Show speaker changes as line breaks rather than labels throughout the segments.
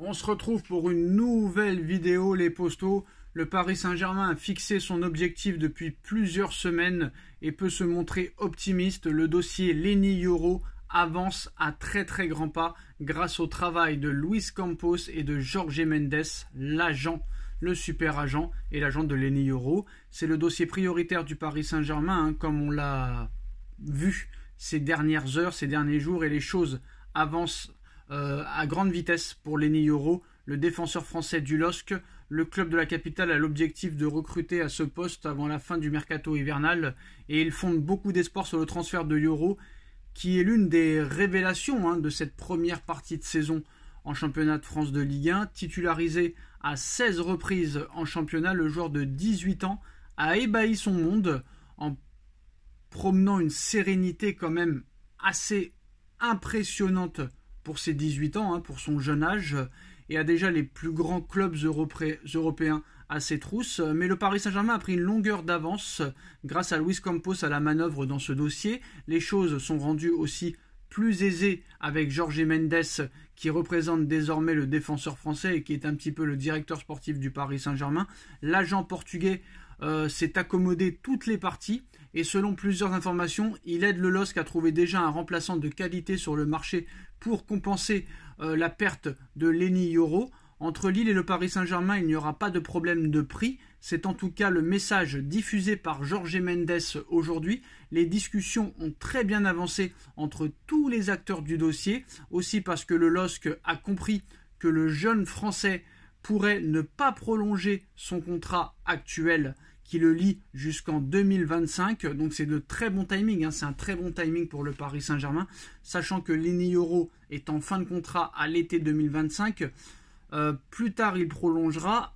On se retrouve pour une nouvelle vidéo, les postos. Le Paris Saint-Germain a fixé son objectif depuis plusieurs semaines et peut se montrer optimiste. Le dossier Lenny Yoro avance à très grands pas grâce au travail de Luis Campos et de Jorge Mendes, l'agent, le super agent et l'agent de Lenny Yoro. C'est le dossier prioritaire du Paris Saint-Germain, comme on l'a vu ces dernières heures, ces derniers jours, et les choses avancent à grande vitesse pour Lenny Yoro, le défenseur français du LOSC. Le club de la capitale a l'objectif de recruter à ce poste avant la fin du mercato hivernal et il fonde beaucoup d'espoir sur le transfert de Yoro, qui est l'une des révélations de cette première partie de saison en championnat de France de Ligue 1. Titularisé à 16 reprises en championnat, le joueur de 18 ans a ébahi son monde en promenant une sérénité quand même assez impressionnante pour ses 18 ans, pour son jeune âge, et a déjà les plus grands clubs européens à ses trousses. Mais le Paris Saint-Germain a pris une longueur d'avance grâce à Luis Campos à la manœuvre dans ce dossier. Les choses sont rendues aussi plus aisées avec Jorge Mendes, qui représente désormais le défenseur français et qui est un petit peu le directeur sportif du Paris Saint-Germain. L'agent portugais s'est accommodé toutes les parties et selon plusieurs informations, il aide le LOSC à trouver déjà un remplaçant de qualité sur le marché pour compenser la perte de Lenny Yoro. Entre Lille et le Paris Saint-Germain, il n'y aura pas de problème de prix. C'est en tout cas le message diffusé par Jorge Mendes aujourd'hui. Les discussions ont très bien avancé entre tous les acteurs du dossier, aussi parce que le LOSC a compris que le jeune Français pourrait ne pas prolonger son contrat actuel qui le lie jusqu'en 2025. Donc c'est de très bon timing, c'est un très bon timing pour le Paris Saint-Germain, sachant que Lenny Yoro est en fin de contrat à l'été 2025. Plus tard il prolongera,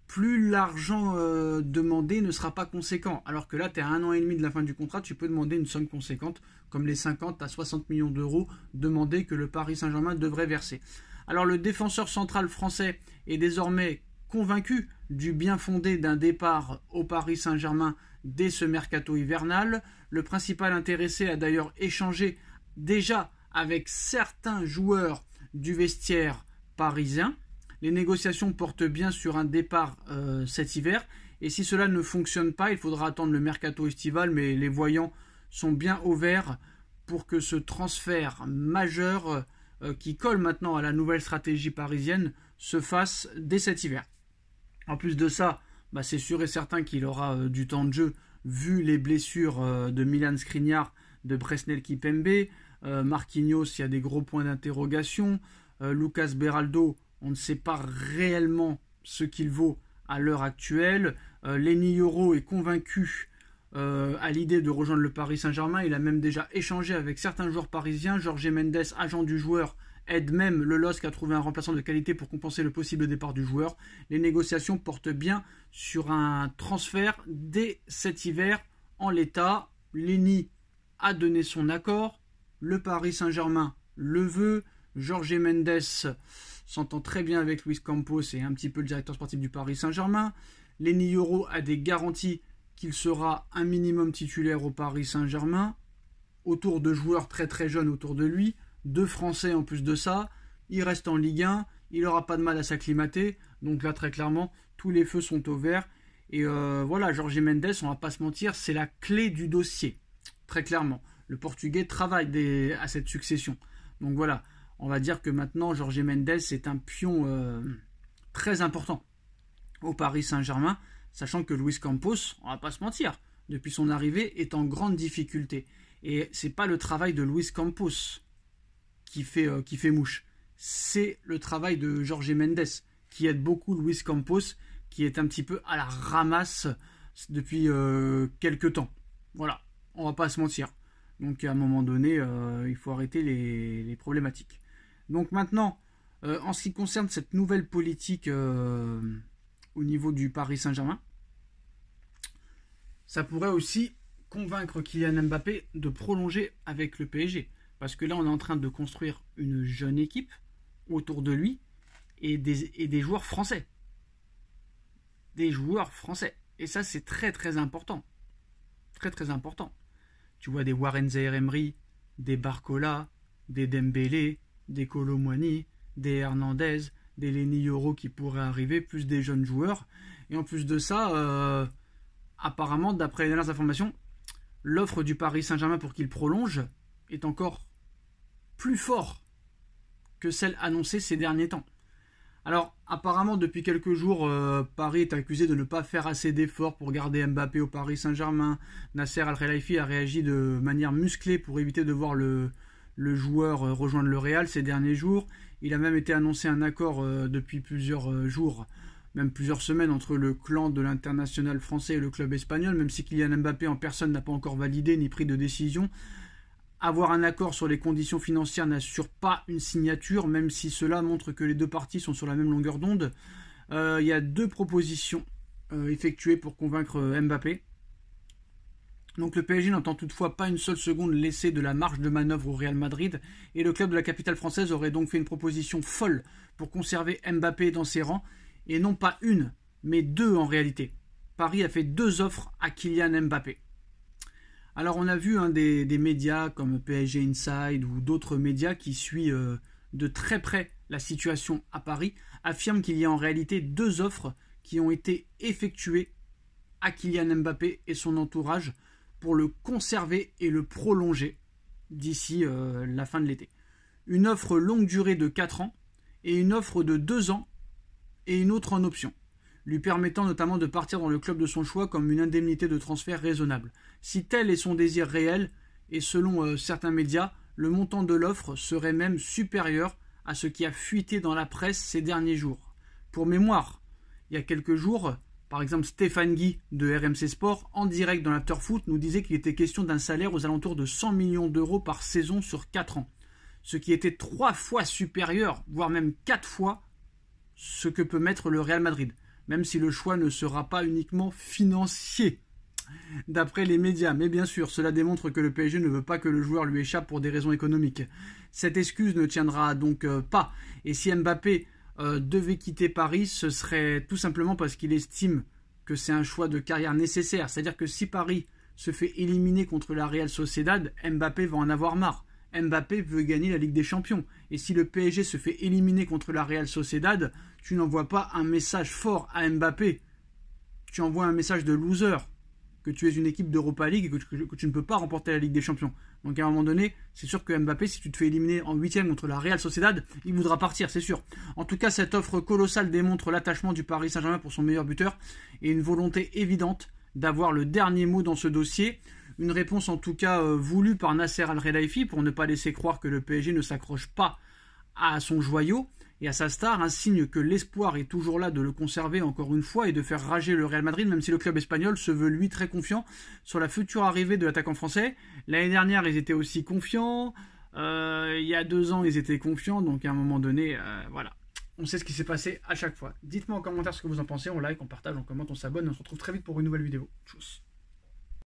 plus l'argent demandé ne sera pas conséquent. Alors que là, tu es à 1 an et demi de la fin du contrat, tu peux demander une somme conséquente, comme les 50 à 60 millions d'euros demandés que le Paris Saint-Germain devrait verser. Alors le défenseur central français est désormais convaincu du bien fondé d'un départ au Paris Saint-Germain dès ce mercato hivernal. Le principal intéressé a d'ailleurs échangé déjà avec certains joueurs du vestiaire parisien. Les négociations portent bien sur un départ cet hiver. Et si cela ne fonctionne pas, il faudra attendre le mercato estival, mais les voyants sont bien au vert pour que ce transfert majeur qui colle maintenant à la nouvelle stratégie parisienne se fasse dès cet hiver. En plus de ça, c'est sûr et certain qu'il aura du temps de jeu vu les blessures de Milan Skriniar, de Presnel Kimpembe, Marquinhos, il y a des gros points d'interrogation, Lucas Beraldo, on ne sait pas réellement ce qu'il vaut à l'heure actuelle. Lenny Yoro est convaincu à l'idée de rejoindre le Paris Saint-Germain. Il a même déjà échangé avec certains joueurs parisiens. Jorge Mendes, agent du joueur, aide même le LOSC à trouver un remplaçant de qualité pour compenser le possible départ du joueur. Les négociations portent bien sur un transfert dès cet hiver. En l'état, Lenny a donné son accord. Le Paris Saint-Germain le veut. Jorge Mendes s'entend très bien avec Luis Campos et un petit peu le directeur sportif du Paris Saint-Germain. Lenny Yoro a des garanties qu'il sera un minimum titulaire au Paris Saint-Germain, autour de joueurs très jeunes autour de lui, 2 Français en plus de ça. Il reste en Ligue 1, il n'aura pas de mal à s'acclimater. Donc là, très clairement, tous les feux sont au vert. Et voilà, Jorge Mendes, on va pas se mentir, c'est la clé du dossier. Très clairement. Le Portugais travaille à cette succession. Donc voilà, on va dire que maintenant, Jorge Mendes est un pion très important au Paris Saint-Germain, sachant que Luis Campos, on va pas se mentir, depuis son arrivée, est en grande difficulté. Et c'est pas le travail de Luis Campos qui fait mouche. C'est le travail de Jorge Mendes qui aide beaucoup Luis Campos, qui est un petit peu à la ramasse depuis quelques temps. Voilà, on va pas se mentir. Donc à un moment donné, il faut arrêter les problématiques. Donc maintenant, en ce qui concerne cette nouvelle politique au niveau du Paris Saint-Germain, ça pourrait aussi convaincre Kylian Mbappé de prolonger avec le PSG. Parce que là, on est en train de construire une jeune équipe autour de lui et des joueurs français. Des joueurs français. Et ça, c'est très important. Très important. Tu vois des Warren Zaïre-Emery, des Barcola, des Dembélé, des Kolo Muani, des Hernandez, des Lenny Yoro qui pourraient arriver, plus des jeunes joueurs. Et en plus de ça, apparemment, d'après les dernières informations, l'offre du Paris Saint-Germain pour qu'il prolonge est encore plus fort que celle annoncée ces derniers temps. Alors, apparemment, depuis quelques jours, Paris est accusé de ne pas faire assez d'efforts pour garder Mbappé au Paris Saint-Germain. Nasser Al-Khelaifi a réagi de manière musclée pour éviter de voir le joueur rejoindre le Real ces derniers jours. Il a même été annoncé un accord depuis plusieurs jours, même plusieurs semaines, entre le clan de l'international français et le club espagnol, même si Kylian Mbappé en personne n'a pas encore validé ni pris de décision. Avoir un accord sur les conditions financières n'assure pas une signature, même si cela montre que les deux parties sont sur la même longueur d'onde. Il y a 2 propositions effectuées pour convaincre Mbappé. Donc le PSG n'entend toutefois pas une seule seconde laisser de la marge de manœuvre au Real Madrid, et le club de la capitale française aurait donc fait une proposition folle pour conserver Mbappé dans ses rangs, et non pas une, mais 2 en réalité. Paris a fait 2 offres à Kylian Mbappé. Alors on a vu des médias comme PSG Inside ou d'autres médias qui suivent de très près la situation à Paris, affirment qu'il y a en réalité 2 offres qui ont été effectuées à Kylian Mbappé et son entourage pour le conserver et le prolonger d'ici la fin de l'été. Une offre longue durée de 4 ans et une offre de 2 ans et une autre en option, lui permettant notamment de partir dans le club de son choix comme une indemnité de transfert raisonnable. Si tel est son désir réel, et selon certains médias, le montant de l'offre serait même supérieur à ce qui a fuité dans la presse ces derniers jours. Pour mémoire, il y a quelques jours, par exemple Stéphane Guy de RMC Sport, en direct dans l'Afterfoot, nous disait qu'il était question d'un salaire aux alentours de 100 millions d'euros par saison sur 4 ans, ce qui était 3 fois supérieur, voire même 4 fois, ce que peut mettre le Real Madrid, même si le choix ne sera pas uniquement financier, d'après les médias. Mais bien sûr, cela démontre que le PSG ne veut pas que le joueur lui échappe pour des raisons économiques. Cette excuse ne tiendra donc pas. Et si Mbappé devait quitter Paris, ce serait tout simplement parce qu'il estime que c'est un choix de carrière nécessaire. C'est-à-dire que si Paris se fait éliminer contre la Real Sociedad, Mbappé va en avoir marre. Mbappé veut gagner la Ligue des Champions. Et si le PSG se fait éliminer contre la Real Sociedad, tu n'envoies pas un message fort à Mbappé. Tu envoies un message de loser, que tu es une équipe d'Europa League et que tu ne peux pas remporter la Ligue des Champions. Donc à un moment donné, c'est sûr que Mbappé, si tu te fais éliminer en 8e contre la Real Sociedad, il voudra partir, c'est sûr. En tout cas, cette offre colossale démontre l'attachement du Paris Saint-Germain pour son meilleur buteur et une volonté évidente d'avoir le dernier mot dans ce dossier. Une réponse en tout cas voulue par Nasser Al-Khelaifi pour ne pas laisser croire que le PSG ne s'accroche pas à son joyau et à sa star, un signe que l'espoir est toujours là de le conserver encore une fois et de faire rager le Real Madrid, même si le club espagnol se veut lui très confiant sur la future arrivée de l'attaquant français. L'année dernière, ils étaient aussi confiants, il y a 2 ans, ils étaient confiants, donc à un moment donné, voilà. On sait ce qui s'est passé à chaque fois. Dites-moi en commentaire ce que vous en pensez, on like, on partage, on commente, on s'abonne, on se retrouve très vite pour une nouvelle vidéo. Tchuss.